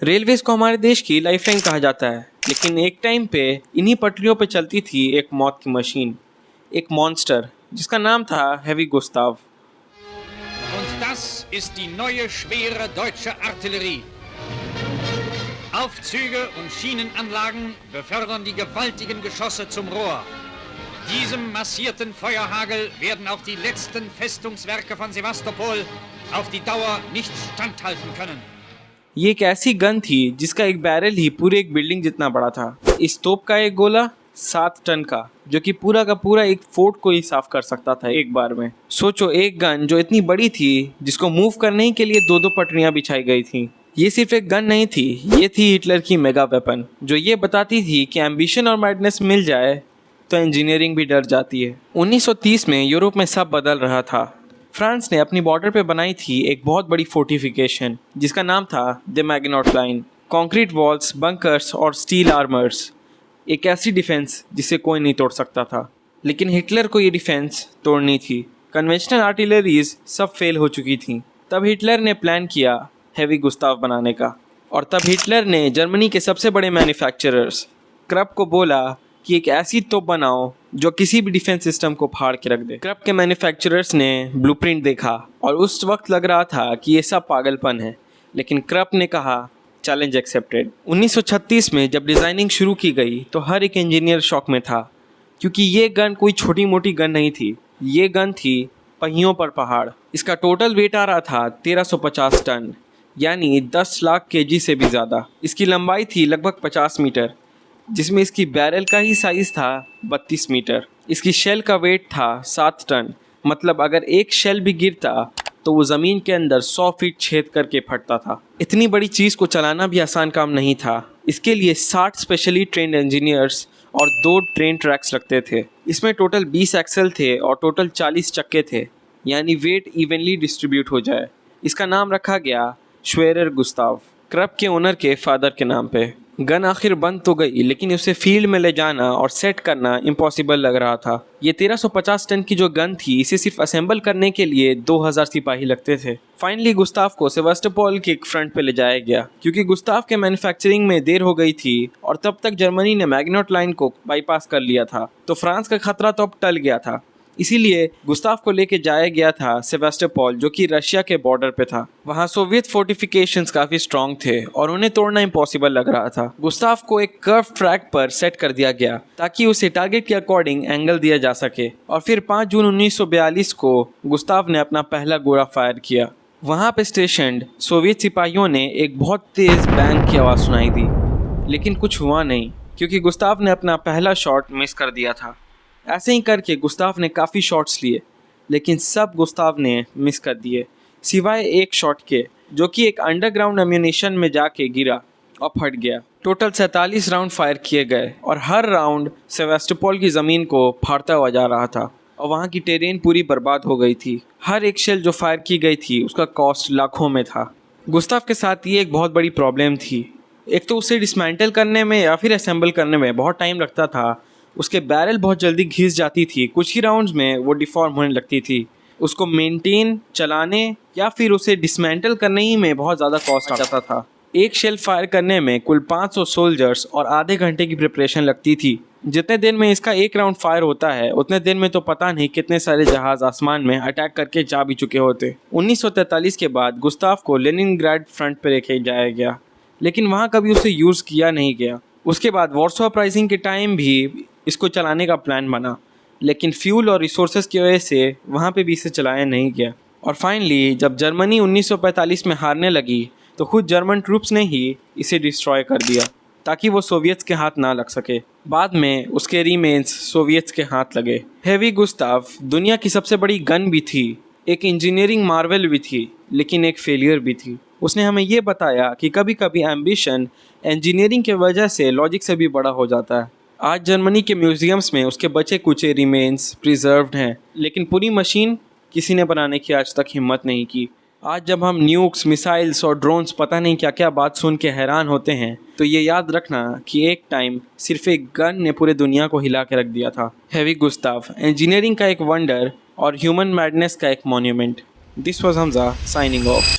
Railways को हमारे देश की लाइफलाइन कहा जाता है, लेकिन एक टाइम पे इन्हीं पटरियों पे चलती थी एक मौत की मशीन, एक मॉन्स्टर जिसका नाम था heavy Gustav. Und das ist die neue schwere deutsche Artillerie. Aufzüge und Schienenanlagen befördern die gewaltigen Geschosse zum Rohr. Diesem massierten Feuerhagel werden auch die letzten Festungswerke von Sevastopol auf die Dauer nicht standhalten können. ये एक ऐसी gun थी जिसका एक barrel ही पूरे एक building जितना बड़ा था। इस तोप का एक गोला 7 टन का, जो कि पूरा का पूरा एक फोर्ट को ही साफ कर सकता था एक बार में। सोचो, एक गन जो इतनी बड़ी थी जिसको मूव करने के लिए 2-2 पटरियां बिछाई गई थी। ये सिर्फ एक गन नहीं थी, ये थी हिटलर की मेगा वेपन, जो ये बताती थी कि एम्बिशन और मैडनेस मिल जाए तो इंजीनियरिंग भी डर जाती है। 1930 में यूरोप में सब बदल रहा था। फ्रांस ने अपनी बॉर्डर पे बनाई थी एक बहुत बड़ी फोर्टिफिकेशन जिसका नाम था the Maginot line. Concrete walls, bunkers और स्टील आर्मर्स, एक ऐसी डिफेंस जिसे कोई नहीं तोड़ सकता था। लेकिन हिटलर को ये डिफेंस तोड़नी थी। कन्वेंशनल आर्टिलरीज सब फेल हो चुकी थी। तब हिटलर ने प्लान किया हेवी गुस्ताव बनाने का, और तब हिटलर ने जर्मनी के सबसे बड़े मैन्युफैक्चरर्स क्रप को बोला कि एक ऐसी तोप बनाओ जो किसी भी डिफेंस सिस्टम को फाड़ के रख दे। क्रप के मैन्युफैक्चरर्स ने ब्लूप्रिंट देखा और उस वक्त लग रहा था कि ये सब पागलपन है, लेकिन क्रप ने कहा चैलेंज एक्सेप्टेड। 1936 में जब डिज़ाइनिंग शुरू की गई तो हर एक इंजीनियर शॉक में था, क्योंकि ये गन कोई छोटी मोटी गन नहीं थी। ये गन थी पहियों पर पहाड़। इसका टोटल वेट आ रहा था 1350 टन, यानी 10 लाख केजी से भी ज़्यादा। इसकी लंबाई थी लगभग 50 मीटर, जिसमें इसकी बैरल का ही साइज़ था 32 मीटर। इसकी शेल का वेट था 7 टन, मतलब अगर एक शेल भी गिरता तो वो ज़मीन के अंदर 100 फीट छेद करके फटता था। इतनी बड़ी चीज़ को चलाना भी आसान काम नहीं था। इसके लिए 60 स्पेशली ट्रेंड इंजीनियर्स और 2 ट्रेन ट्रैक्स लगते थे। इसमें टोटल 20 एक्सल थे और टोटल 40 चक्के थे, यानी वेट इवनली डिस्ट्रीब्यूट हो जाए। इसका नाम रखा गया श्वेरर गुस्ताव, क्रप के ओनर के फादर के नाम पे। गन आखिर बंद तो गई, लेकिन उसे फील्ड में ले जाना और सेट करना इम्पॉसिबल लग रहा था। ये 1350 टन की जो गन थी, इसे सिर्फ असेंबल करने के लिए 2000 सिपाही लगते थे। फाइनली गुस्ताव को सेवास्टोपोल के एक फ्रंट पे ले जाया गया, क्योंकि गुस्ताव के मैन्युफैक्चरिंग में देर हो गई थी और तब तक जर्मनी ने मैग्नॉट लाइन को बाईपास कर लिया था, तो फ्रांस का खतरा तो अब टल गया था। इसीलिए गुस्ताव को लेके जाया गया था सेवास्टोपोल, जो कि रशिया के बॉर्डर पे था। वहाँ सोवियत फोर्टिफिकेशंस काफ़ी स्ट्रॉन्ग थे और उन्हें तोड़ना इम्पॉसिबल लग रहा था। गुस्ताव को एक कर्व ट्रैक पर सेट कर दिया गया ताकि उसे टारगेट के अकॉर्डिंग एंगल दिया जा सके। और फिर 5 जून 1942 को गुस्ताव ने अपना पहला गोला फायर किया। वहाँ पे स्टेशन्ड सोवियत सिपाहियों ने एक बहुत तेज़ बैंग की आवाज़ सुनाई दी, लेकिन कुछ हुआ नहीं, क्योंकि गुस्ताव ने अपना पहला शॉट मिस कर दिया था। ऐसे ही करके गुस्ताव ने काफ़ी शॉट्स लिए, लेकिन सब गुस्ताव ने मिस कर दिए, सिवाय एक शॉट के, जो कि एक अंडरग्राउंड एम्यूनेशन में जाके गिरा और फट गया। टोटल 47 राउंड फायर किए गए और हर राउंड सेवास्टोपोल की ज़मीन को फाड़ता हुआ जा रहा था और वहाँ की टेरेन पूरी बर्बाद हो गई थी। हर एक शेल जो फायर की गई थी उसका कॉस्ट लाखों में था। गुस्ताव के साथ ये एक बहुत बड़ी प्रॉब्लम थी। एक तो उसे डिसमेंटल करने में या फिर असेंबल करने में बहुत टाइम लगता था। उसके बैरल बहुत जल्दी घिस जाती थी, कुछ ही राउंड्स में वो डिफॉर्म होने लगती थी। उसको मेंटेन, चलाने या फिर उसे डिसमेंटल करने ही में बहुत ज़्यादा कॉस्ट आ जाता था। एक शेल फायर करने में कुल 500 सोल्जर्स और आधे घंटे की प्रिपरेशन लगती थी। जितने दिन में इसका एक राउंड फायर होता है, उतने दिन में तो पता नहीं कितने सारे जहाज़ आसमान में अटैक करके जा भी चुके होते। 1943 के बाद गुस्ताव को लेनिनग्राड फ्रंट पर लेके जाया गया, लेकिन वहाँ कभी उसे यूज़ किया नहीं गया। उसके बाद वॉर्सो अपराइजिंग के टाइम भी इसको चलाने का प्लान बना, लेकिन फ्यूल और रिसोर्सेज की वजह से वहाँ पे भी इसे चलाया नहीं गया। और फाइनली जब जर्मनी 1945 में हारने लगी तो खुद जर्मन ट्रूप्स ने ही इसे डिस्ट्रॉय कर दिया ताकि वो सोवियट्स के हाथ ना लग सके। बाद में उसके रीमेन्स सोवियट्स के हाथ लगे। हेवी गुस्ताव दुनिया की सबसे बड़ी गन भी थी, एक इंजीनियरिंग मार्वल भी थी, लेकिन एक फेलियर भी थी। उसने हमें ये बताया कि कभी कभी एम्बिशन इंजीनियरिंग की वजह से लॉजिक से भी बड़ा हो जाता है। आज जर्मनी के म्यूजियम्स में उसके बचे कुछ रिमेन्स प्रिजर्व्ड हैं, लेकिन पूरी मशीन किसी ने बनाने की आज तक हिम्मत नहीं की। आज जब हम न्यूक्स, मिसाइल्स और ड्रोन्स पता नहीं क्या क्या बात सुन के हैरान होते हैं, तो ये याद रखना कि एक टाइम सिर्फ एक गन ने पूरे दुनिया को हिला के रख दिया था। हेवी गुस्ताव इंजीनियरिंग का एक वंडर और ह्यूमन मैडनेस का एक monument. This was Hamza signing off.